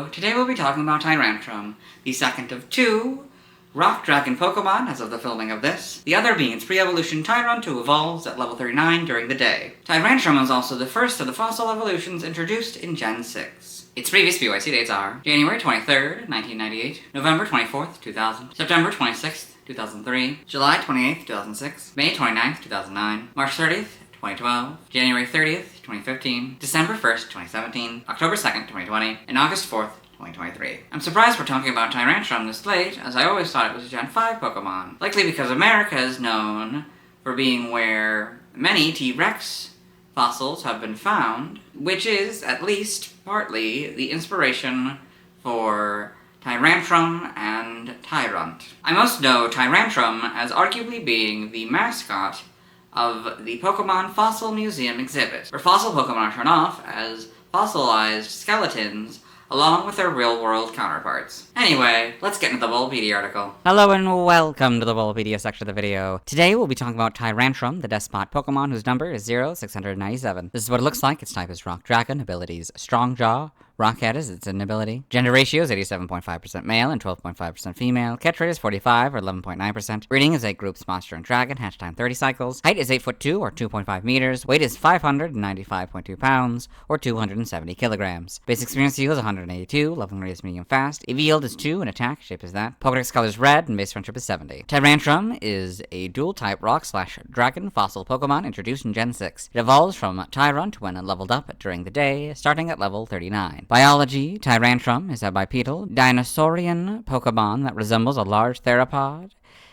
Hello, today we'll be talking about Tyrantrum, the second of two Rock Dragon Pokémon as of the filming of this, the other being its pre-evolution Tyrant who evolves at level 39 during the day. Tyrantrum is also the first of the fossil evolutions introduced in Gen 6. Its previous BYC dates are January 23rd, 1998, November 24th, 2000, September 26th, 2003, July 28th, 2006, May 29th, 2009, March 30th, 2012, January 30th, 2015, December 1st, 2017, October 2nd, 2020, and August 4th, 2023. I'm surprised we're talking about Tyrantrum this late, as I always thought it was a Gen 5 Pokemon. Likely because America is known for being where many T-Rex fossils have been found, which is, at least partly, the inspiration for Tyrantrum and Tyrant. I most know Tyrantrum as arguably being the mascot of the Pokemon Fossil Museum exhibit, where fossil Pokemon are shown off as fossilized skeletons along with their real-world counterparts. Anyway, let's get into the Bulbapedia article. Hello and welcome to the Bulbapedia section of the video. Today we'll be talking about Tyrantrum, the Despot Pokemon whose number is 0697. This is what it looks like. Its type is Rock Dragon, abilities Strong Jaw, Rockhead is its ability. Gender ratio is 87.5% male and 12.5% female. Catch rate is 45 or 11.9%. Breeding is 8 groups monster and dragon. Hatch time 30 cycles. Height is 8'2" or 2.5 meters. Weight is 595.2 pounds or 270 kilograms. Basic experience yield is 182. Leveling rate is medium fast. EV yield is 2 and attack shape is that. Pokedex color is red and base friendship is 70. Tyrantrum is a dual type rock/dragon fossil Pokemon introduced in Gen 6. It evolves from Tyrant when leveled up during the day, starting at level 39. Biology: Tyrantrum is a bipedal, dinosaurian Pokemon that resembles a large theropod.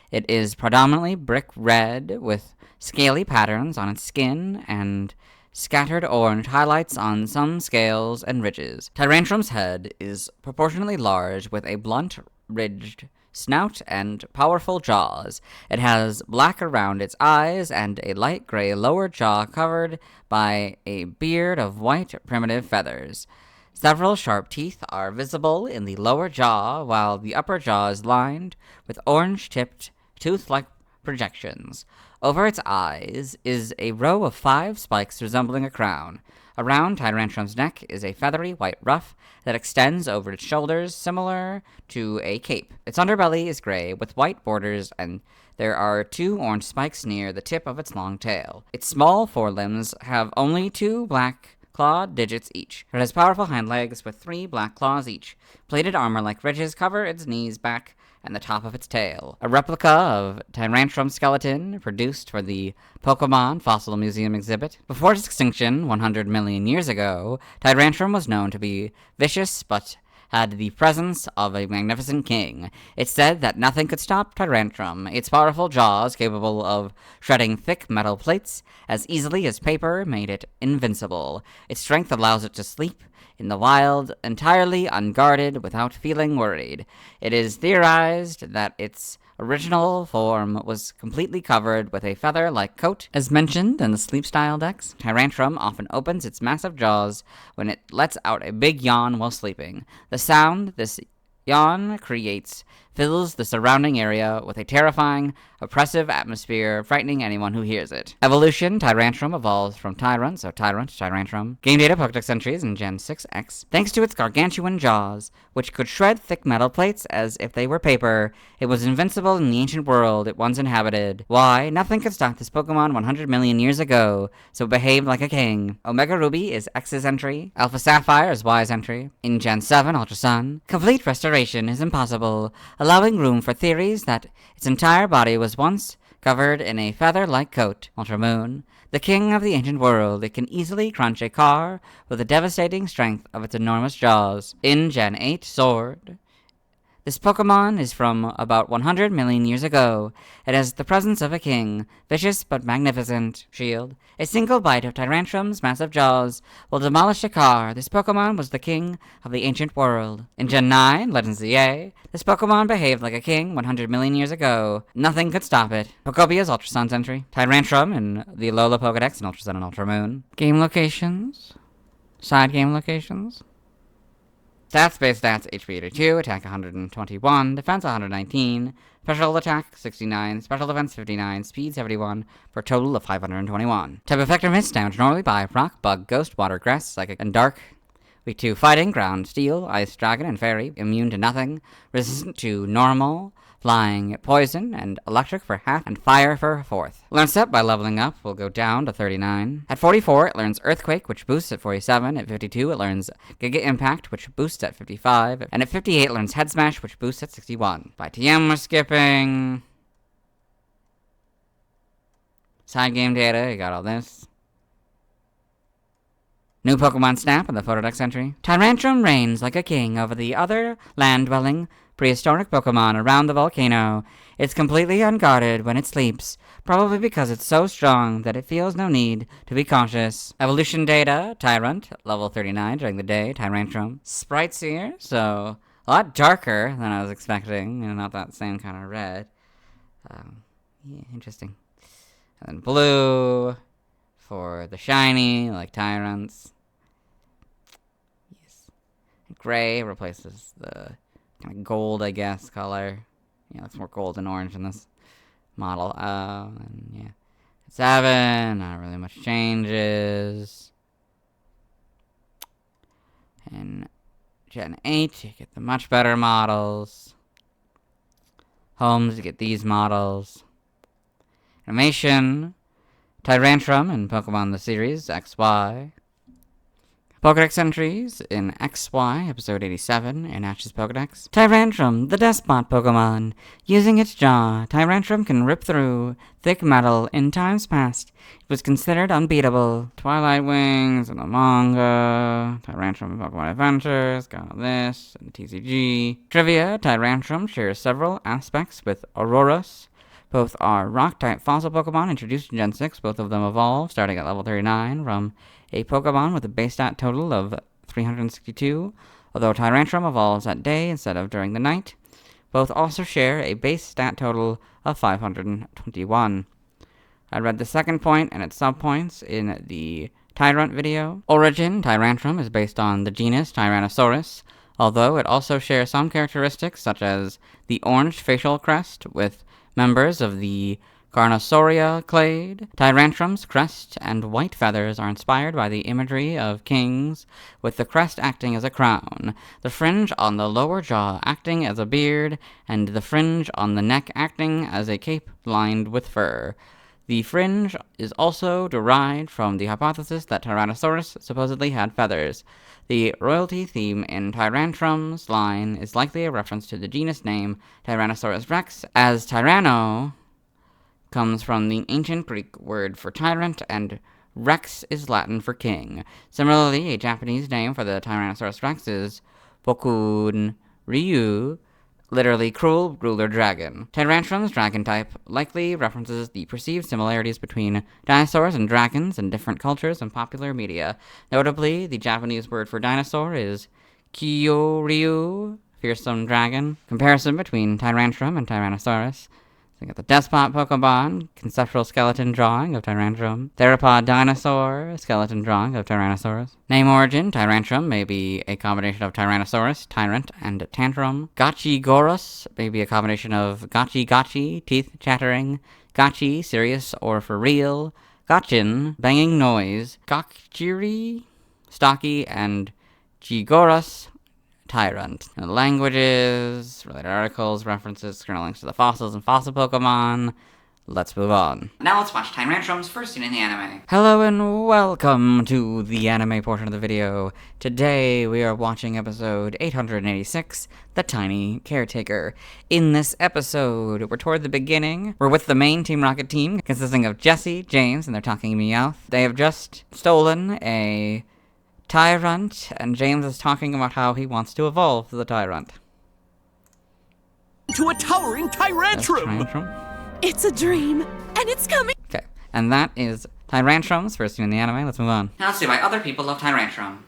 It is predominantly brick red with scaly patterns on its skin and scattered orange highlights on some scales and ridges. Tyrantrum's head is proportionately large with a blunt, ridged snout and powerful jaws. It has black around its eyes and a light gray lower jaw covered by a beard of white primitive feathers. Several sharp teeth are visible in the lower jaw, while the upper jaw is lined with orange-tipped, tooth-like projections. Over its eyes is a row of 5 spikes resembling a crown. Around Tyrantrum's neck is a feathery white ruff that extends over its shoulders, similar to a cape. Its underbelly is gray with white borders, and there are 2 orange spikes near the tip of its long tail. Its small forelimbs have only 2 black clawed digits each. It has powerful hind legs with 3 black claws each. Plated armor-like ridges cover its knees, back, and the top of its tail. A replica of Tyrantrum skeleton produced for the Pokemon Fossil Museum exhibit. Before its extinction 100 million years ago, Tyrantrum was known to be vicious but had the presence of a magnificent king. It's said that nothing could stop Tyrantrum. Its powerful jaws, capable of shredding thick metal plates as easily as paper, made it invincible. Its strength allows it to sleep in the wild, entirely unguarded, without feeling worried. It is theorized that its original form was completely covered with a feather-like coat. As mentioned in the Sleep Style Dex, Tyrantrum often opens its massive jaws when it lets out a big yawn while sleeping. The sound this yawn creates fills the surrounding area with a terrifying, oppressive atmosphere, frightening anyone who hears it. Evolution: Tyrantrum evolves from Tyrant, so Tyrant, Tyrantrum. Game data: Pokedex entries in Gen 6X. Thanks to its gargantuan jaws, which could shred thick metal plates as if they were paper, it was invincible in the ancient world it once inhabited. Why? Nothing could stop this Pokemon 100 million years ago, so it behaved like a king. Omega Ruby is X's entry. Alpha Sapphire is Y's entry. In Gen 7 Ultra Sun, complete restoration is impossible, allowing room for theories that its entire body was once covered in a feather-like coat. Ultra Moon, the king of the ancient world, it can easily crunch a car with the devastating strength of its enormous jaws. In Gen 8 Sword, this Pokemon is from about 100 million years ago. It has the presence of a king, vicious but magnificent. Shield, a single bite of Tyrantrum's massive jaws will demolish a car. This Pokemon was the king of the ancient world. In Gen 9, Legends ZA, this Pokemon behaved like a king 100 million years ago. Nothing could stop it. Pocopia's Ultra Sun's entry. Tyrantrum in the Alola Pokedex in Ultra Sun and Ultra Moon. Game locations. Side game locations. Stats: base stats, HP 82, attack 121, defense 119, special attack 69, special defense 59, speed 71, for a total of 521. Type effectiveness: damage normally by rock, bug, ghost, water, grass, psychic, and dark. Week 2, Fighting, Ground, Steel, Ice, Dragon, and Fairy, immune to nothing, resistant to normal, flying, poison, and electric for half, and fire for fourth. Learn Step by leveling up will go down to 39. At 44, it learns Earthquake, which boosts at 47. At 52, it learns Giga Impact, which boosts at 55. And at 58, it learns Head Smash, which boosts at 61. By TM, we're skipping side game data, you got all this. New Pokemon Snap in the Photodex entry. Tyrantrum reigns like a king over the other land-dwelling prehistoric Pokemon around the volcano. It's completely unguarded when it sleeps, probably because it's so strong that it feels no need to be cautious. Evolution data, Tyrant, level 39 during the day, Tyrantrum. Sprites here, so a lot darker than I was expecting, and not that same kind of red. Yeah, interesting. And then blue for the shiny, like Tyrants. Yes. Gray replaces the kind of gold, I guess, color. Yeah, it's more gold and orange in this model. And yeah. 7, not really much changes. And Gen 8, you get the much better models. Homes, you get these models. Animation, Tyrantrum in Pokemon the series, XY. Pokedex entries in XY, episode 87, in Ash's Pokedex. Tyrantrum, the Despot Pokemon. Using its jaw, Tyrantrum can rip through thick metal. In times past, it was considered unbeatable. Twilight Wings and the manga. Tyrantrum in Pokemon Adventures, got all this, and TCG. Trivia, Tyrantrum shares several aspects with Aurorus. Both are Rock-type fossil Pokemon introduced in Gen 6. Both of them evolve, starting at level 39, from a Pokemon with a base stat total of 362, although Tyrantrum evolves at day instead of during the night. Both also share a base stat total of 521. I read the second point and its subpoints in the Tyrant video. Origin, Tyrantrum is based on the genus Tyrannosaurus, although it also shares some characteristics such as the orange facial crest with members of the Carnosauria clade. Tyrantrum's crest and white feathers are inspired by the imagery of kings, with the crest acting as a crown, the fringe on the lower jaw acting as a beard, and the fringe on the neck acting as a cape lined with fur. The fringe is also derived from the hypothesis that Tyrannosaurus supposedly had feathers. The royalty theme in Tyrantrum's line is likely a reference to the genus name Tyrannosaurus rex, as Tyranno comes from the ancient Greek word for tyrant, and rex is Latin for king. Similarly, a Japanese name for the Tyrannosaurus rex is Bokun Ryu, literally cruel ruler dragon. Tyrantrum's dragon type likely references the perceived similarities between dinosaurs and dragons in different cultures and popular media. Notably, the Japanese word for dinosaur is Kyoryu, fearsome dragon. Comparison between Tyrantrum and Tyrannosaurus. We got the Despot Pokemon, conceptual skeleton drawing of Tyrantrum. Theropod dinosaur, skeleton drawing of Tyrannosaurus. Name origin, Tyrantrum may be a combination of Tyrannosaurus, Tyrant, and Tantrum. Gachigorus may be a combination of Gachi, teeth chattering, Gachi, serious or for real, Gachin, banging noise, Gachiri, stocky, and Gigorus, Tyrant. And languages, related articles, references, external links to the fossils and fossil Pokemon. Let's move on. Now let's watch Tyrantrum's first scene in the anime. Hello and welcome to the anime portion of the video. Today we are watching episode 886, The Tiny Caretaker. In this episode, we're toward the beginning. We're with the main Team Rocket team, consisting of Jesse, James, and their talking Meowth. They have just stolen a Tyrant, and James is talking about how he wants to evolve the Tyrant. To a towering Tyrantrum! It's a dream, and it's coming! Okay, and that is Tyrantrum's first scene in the anime. Let's move on. Now let's see why other people love Tyrantrum.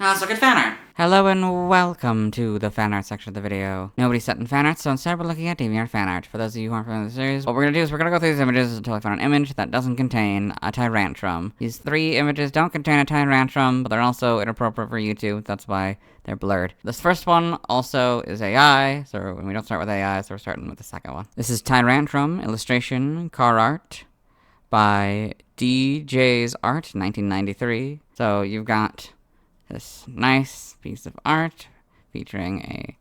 Now let's look at fan art. Hello and welcome to the fan art section of the video. Nobody set in fan art, so instead we're looking at DeviantArt fan art. For those of you who aren't familiar with the series, what we're gonna do is we're gonna go through these images until I find an image that doesn't contain a Tyrantrum. These 3 images don't contain a Tyrantrum, but they're also inappropriate for YouTube. That's why they're blurred. This first one also is AI, so we don't start with AI, so we're starting with the second one. This is Tyrantrum illustration car art by DJ's Art, 1993. So you've got this nice piece of art featuring a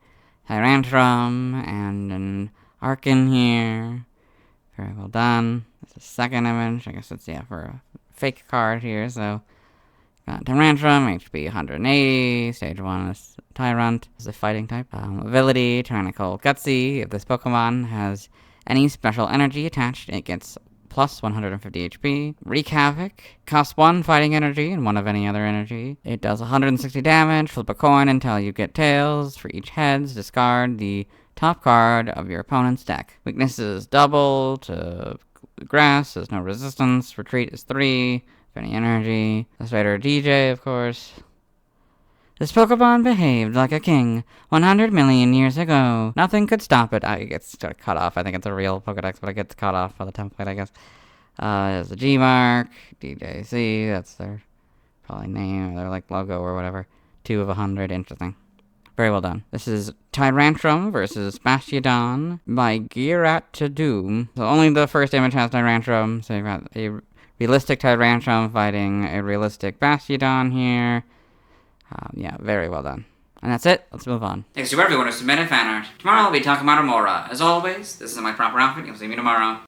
Tyrantrum and an Arkin here. Very well done. That's the second image. I guess it's, for a fake card here, so got Tyrantrum, HP 180, stage 1 is Tyrant, is a fighting type. Ability, Tyrannical Gutsy. If this Pokemon has any special energy attached, it gets plus 150 HP. Wreak Havoc, costs 1 fighting energy and 1 of any other energy. It does 160 damage, flip a coin until you get tails. For each heads, discard the top card of your opponent's deck. Weakness is double to grass, there's no resistance. Retreat is 3. Any energy. Illustrator DJ, of course. This Pokemon behaved like a king 100 million years ago. Nothing could stop it. It gets cut off. I think it's a real Pokedex, but it gets cut off by the template, I guess. There's a G mark. DJC, that's their probably name, their logo or whatever. 2 of 100. Interesting. Very well done. This is Tyrantrum versus Bastiodon by Gearat to Doom. So only the first image has Tyrantrum, so you've got a realistic Tyrantrum fighting a realistic Bastiodon here. Very well done. And that's it. Let's move on. Thanks to everyone who submitted fan art. Tomorrow I'll be talking about Amora. As always, this is my proper outfit. You'll see me tomorrow.